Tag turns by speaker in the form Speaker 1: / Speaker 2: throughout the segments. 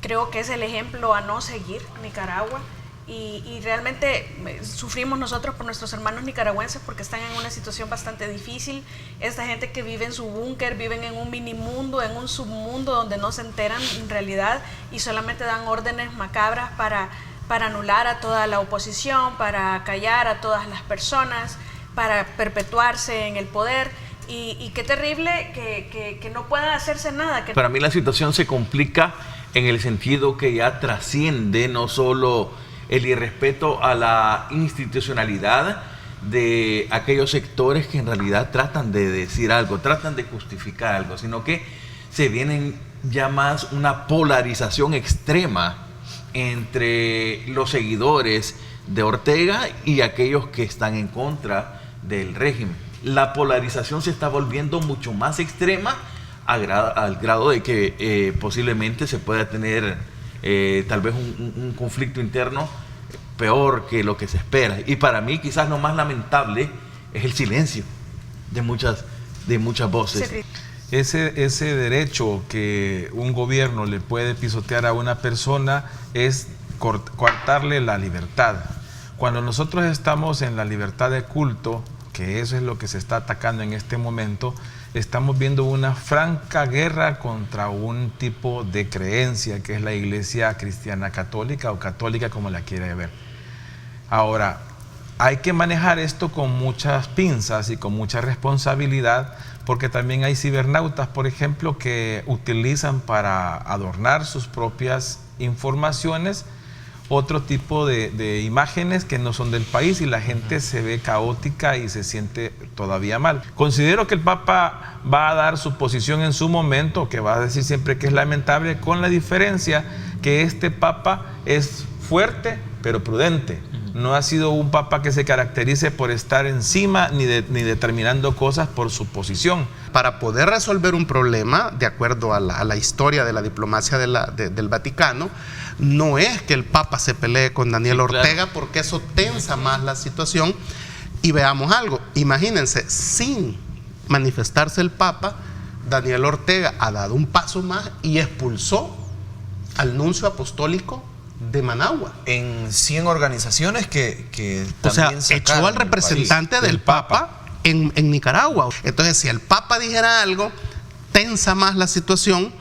Speaker 1: Creo que es el ejemplo a no seguir Nicaragua. Y realmente sufrimos nosotros por nuestros hermanos nicaragüenses porque están en una situación bastante difícil. Esta gente que vive en su búnker, viven en un minimundo, en un submundo donde no se enteran en realidad y solamente dan órdenes macabras para anular a toda la oposición, para callar a todas las personas, para perpetuarse en el poder. Y qué terrible que no pueda hacerse nada.
Speaker 2: Para mí la situación se complica en el sentido que ya trasciende no solo el irrespeto a la institucionalidad de aquellos sectores que en realidad tratan de decir algo, tratan de justificar algo, sino que se vienen ya más una polarización extrema entre los seguidores de Ortega y aquellos que están en contra del régimen. La polarización se está volviendo mucho más extrema al grado de que posiblemente se pueda tener tal vez un conflicto interno peor que lo que se espera. Y para mí quizás lo más lamentable es el silencio de muchas voces.
Speaker 3: Ese derecho que un gobierno le puede pisotear a una persona es coartarle la libertad. Cuando nosotros estamos en la libertad de culto, que eso es lo que se está atacando en este momento, estamos viendo una franca guerra contra un tipo de creencia que es la Iglesia Cristiana Católica o católica como la quiera ver. Ahora, hay que manejar esto con muchas pinzas y con mucha responsabilidad porque también hay cibernautas, por ejemplo, que utilizan para adornar sus propias informaciones otro tipo de imágenes que no son del país y la gente se ve caótica y se siente todavía mal. Considero que el Papa va a dar su posición en su momento, que va a decir siempre que es lamentable, con la diferencia que este Papa es fuerte pero prudente. No ha sido un Papa que se caracterice por estar encima ni determinando cosas por su posición.
Speaker 4: Para poder resolver un problema, de acuerdo a la historia de la diplomacia del Vaticano, no es que el Papa se pelee con Daniel Ortega, porque eso tensa más la situación. Y veamos algo, imagínense, sin manifestarse el Papa, Daniel Ortega ha dado un paso más y expulsó al nuncio apostólico de Managua.
Speaker 5: En 100 organizaciones que
Speaker 4: también echó al representante del Papa en Nicaragua. Entonces, si el Papa dijera algo, tensa más la situación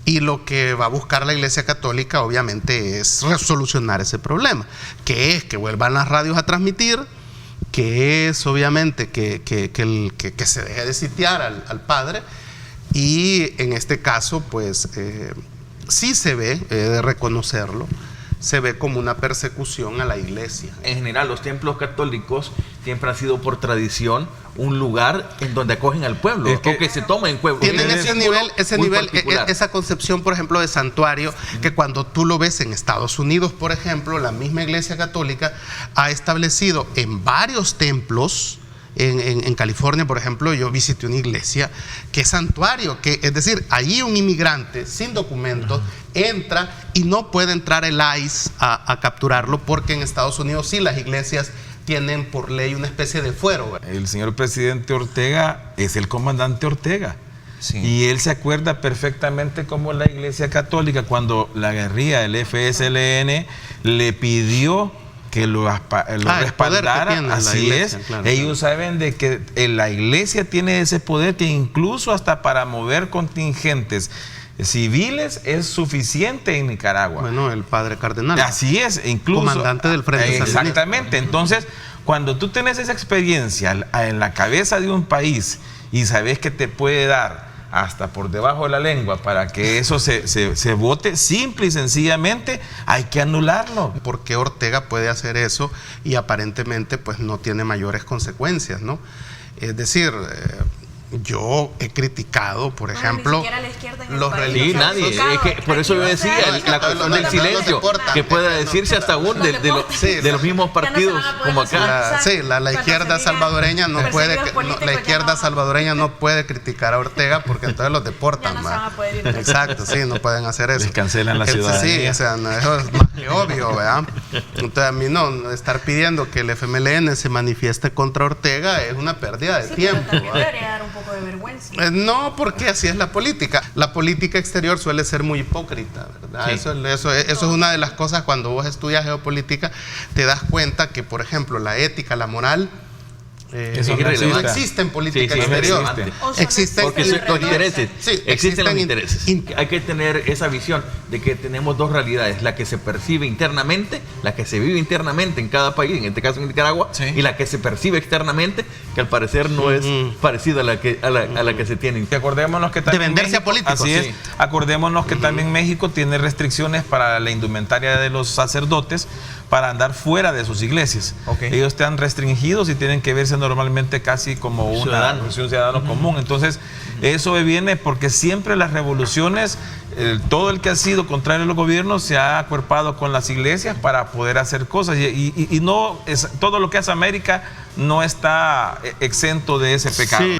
Speaker 4: y lo que va a buscar la Iglesia Católica obviamente es resolucionar ese problema, que es que vuelvan las radios a transmitir, que es obviamente que se deje de sitiar al padre y en este caso pues sí se ve, de reconocerlo, se ve como una persecución a la iglesia.
Speaker 2: En general, los templos católicos siempre han sido por tradición un lugar en donde acogen al pueblo, o que se toma en pueblo.
Speaker 4: Tienen ese nivel, esa concepción, por ejemplo, de santuario, que cuando tú lo ves en Estados Unidos, por ejemplo, la misma Iglesia Católica ha establecido en varios templos. En California, por ejemplo, yo visité una iglesia que es santuario, que es decir, allí un inmigrante sin documentos entra y no puede entrar el ICE a capturarlo, porque en Estados Unidos sí las iglesias tienen por ley una especie de fuero, ¿verdad?
Speaker 3: El señor presidente Ortega es el comandante Ortega. Sí. Y él se acuerda perfectamente cómo la Iglesia Católica, cuando la guerrilla, el FSLN, le pidió que lo respaldara, así iglesia, es. Claro, ellos saben de que la iglesia tiene ese poder que incluso hasta para mover contingentes civiles es suficiente en Nicaragua.
Speaker 4: Bueno, el padre cardenal.
Speaker 3: Así es, incluso.
Speaker 4: Comandante del Frente Sandinista.
Speaker 3: Exactamente. Entonces, cuando tú tienes esa experiencia en la cabeza de un país y sabes que te puede dar hasta por debajo de la lengua para que eso se vote, simple y sencillamente hay que anularlo.
Speaker 4: ¿Por qué Ortega puede hacer eso y aparentemente pues no tiene mayores consecuencias, ¿no? Es decir, yo he criticado, por ejemplo,
Speaker 1: los religiosos.
Speaker 2: Sí, nadie. Es que por eso yo decía, la cuestión del silencio, que pueda decirse hasta aún de los mismos partidos como acá.
Speaker 4: Sí, la izquierda salvadoreña no puede, la izquierda salvadoreña no puede criticar a Ortega porque entonces los deportan. Exacto, sí, no pueden hacer eso.
Speaker 3: Les cancelan la ciudadanía.
Speaker 4: Sí, o sea, eso es más que obvio, ¿verdad? Entonces a mí no, estar pidiendo que el FMLN se manifieste contra Ortega es una pérdida de tiempo.
Speaker 1: poco de vergüenza.
Speaker 4: No, porque así es la política. La política exterior suele ser muy hipócrita, ¿verdad?
Speaker 2: Sí.
Speaker 4: Eso es una de las cosas cuando vos estudias geopolítica, te das cuenta que, por ejemplo, la ética, la moral,
Speaker 3: Eso
Speaker 4: no existe en política
Speaker 2: Sí, sí,
Speaker 4: exterior.
Speaker 2: no existe.
Speaker 1: O son
Speaker 4: Existen
Speaker 2: Porque los intereses,
Speaker 4: Sí,
Speaker 2: existen los
Speaker 4: existen
Speaker 2: intereses. Hay que tener esa visión de que tenemos dos realidades, la que se percibe internamente, la que se vive internamente en cada país, en este caso en Nicaragua,
Speaker 5: Sí.
Speaker 2: y la que se percibe externamente, que al parecer no es parecida a la que se tiene.
Speaker 3: Y acordémonos que también
Speaker 4: venderse a
Speaker 3: México,
Speaker 4: políticos.
Speaker 3: así es.
Speaker 5: Sí.
Speaker 3: Acordémonos que también México tiene restricciones para la indumentaria de los sacerdotes para andar fuera de sus iglesias.
Speaker 5: Ok.
Speaker 3: Ellos están restringidos y tienen que verse normalmente casi como un ciudadano común. Entonces, eso viene porque siempre las revoluciones, todo el que ha sido contrario a los gobiernos se ha acuerpado con las iglesias para poder hacer cosas. Y no es, todo lo que hace América no está exento de ese pecado.
Speaker 4: Sí.